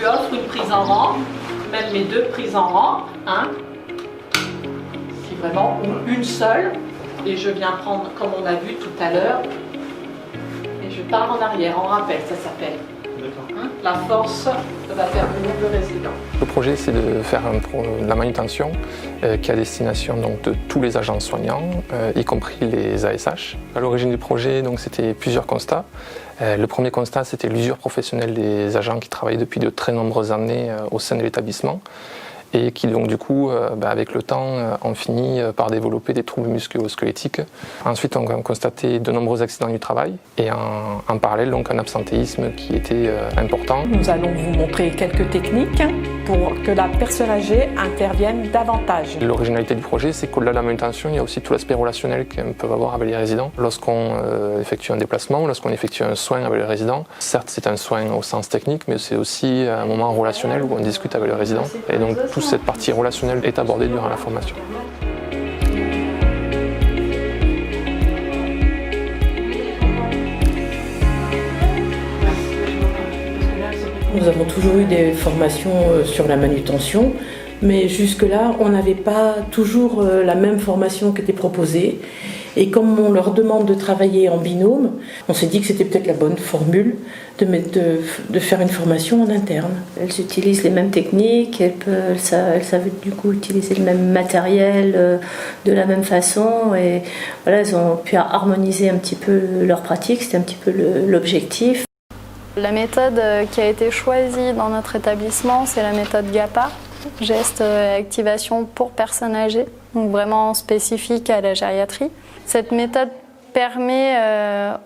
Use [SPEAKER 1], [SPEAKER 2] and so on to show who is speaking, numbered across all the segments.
[SPEAKER 1] lui offre une prise en rang, même mes 2 prises en rang, hein, si vraiment, ou une seule, et je viens prendre, comme on a vu tout à l'heure, et je pars en arrière, en rappel, ça s'appelle. Hein, la force va faire venir le résident.
[SPEAKER 2] Le projet, c'est de faire de la manutention qui est à destination donc, de tous les agents soignants, y compris les ASH. À l'origine du projet, donc, c'était plusieurs constats. Le premier constat, c'était l'usure professionnelle des agents qui travaillaient depuis de très nombreuses années au sein de l'établissement et qui donc du coup, avec le temps, ont fini par développer des troubles musculo-squelettiques. Ensuite, on a constaté de nombreux accidents du travail et en parallèle, donc un absentéisme qui était important.
[SPEAKER 1] Nous allons vous montrer quelques techniques pour que la personne âgée intervienne davantage.
[SPEAKER 2] L'originalité du projet, c'est qu'au-delà de la manutention, il y a aussi tout l'aspect relationnel qu'on peut avoir avec les résidents. Lorsqu'on effectue un déplacement, lorsqu'on effectue un soin avec le résident, certes c'est un soin au sens technique, mais c'est aussi un moment relationnel où on discute avec le résident. Et donc toute cette partie relationnelle est abordée durant la formation.
[SPEAKER 3] Nous avons toujours eu des formations sur la manutention, mais jusque-là, on n'avait pas toujours la même formation qui était proposée. Et comme on leur demande de travailler en binôme, on s'est dit que c'était peut-être la bonne formule de faire une formation en interne.
[SPEAKER 4] Elles utilisent les mêmes techniques, elles savent du coup utiliser le même matériel de la même façon. Et voilà, elles ont pu harmoniser un petit peu leur pratique, c'était un petit peu l'objectif.
[SPEAKER 5] La méthode qui a été choisie dans notre établissement, c'est la méthode GAPA, geste activation pour personnes âgées, donc vraiment spécifique à la gériatrie. Cette méthode permet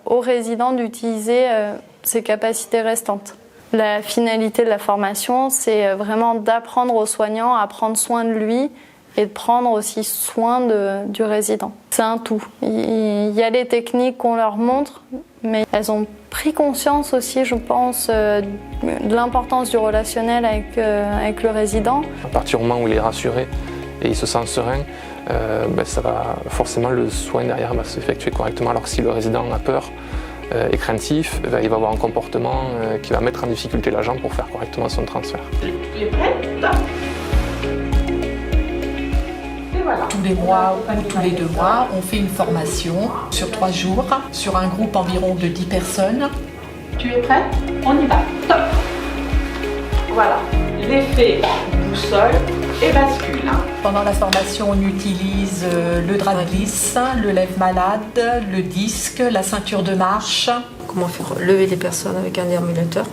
[SPEAKER 5] aux résidents d'utiliser ses capacités restantes. La finalité de la formation, c'est vraiment d'apprendre aux soignants à prendre soin de lui et de prendre aussi soin du résident. C'est un tout. Il y a les techniques qu'on leur montre, mais elles ont pris conscience aussi, je pense, de l'importance du relationnel avec le résident.
[SPEAKER 2] À partir du moment où il est rassuré et il se sent serein, ça va, forcément le soin derrière va s'effectuer correctement. Alors que si le résident a peur et craintif, il va avoir un comportement qui va mettre en difficulté l'agent pour faire correctement son transfert.
[SPEAKER 1] Tu es prête ? Tous les mois ou tous les 2 mois, on fait une formation sur 3 jours, sur un groupe environ de 10 personnes. Tu es prête ? On y va. Top ! Voilà, l'effet boussole et bascule. Pendant la formation, on utilise le drap de glisse, le lève-malade, le disque, la ceinture de marche.
[SPEAKER 6] Comment faire lever les personnes avec un déambulateur,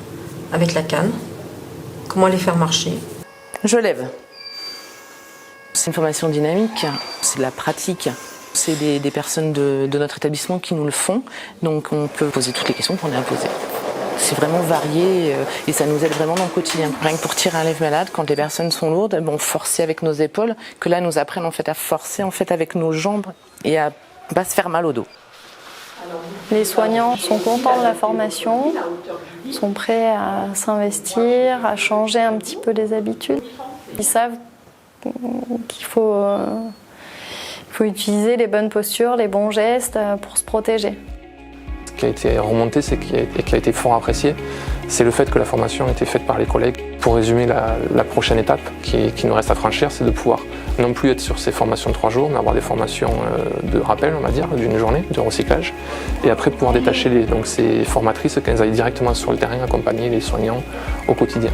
[SPEAKER 6] avec la canne. Comment les faire marcher.
[SPEAKER 3] Je lève. C'est une formation dynamique, c'est de la pratique. C'est des personnes de notre établissement qui nous le font, donc on peut poser toutes les questions qu'on a à poser. C'est vraiment varié et ça nous aide vraiment dans le quotidien. Rien que pour tirer un lève-malade, quand les personnes sont lourdes, on forcer avec nos épaules, que là nous apprennent en fait à forcer en fait avec nos jambes et à pas se faire mal au dos.
[SPEAKER 5] Les soignants sont contents de la formation, sont prêts à s'investir, à changer un petit peu les habitudes. Ils savent qu'il faut utiliser les bonnes postures, les bons gestes pour se protéger.
[SPEAKER 2] Ce qui a été remonté et qui a été fort apprécié, c'est le fait que la formation a été faite par les collègues. Pour résumer, la prochaine étape qui nous reste à franchir, c'est de pouvoir non plus être sur ces formations de 3 jours, mais avoir des formations de rappel, on va dire, d'une journée, de recyclage, et après pouvoir détacher ces formatrices, qu'elles aillent directement sur le terrain accompagner les soignants au quotidien.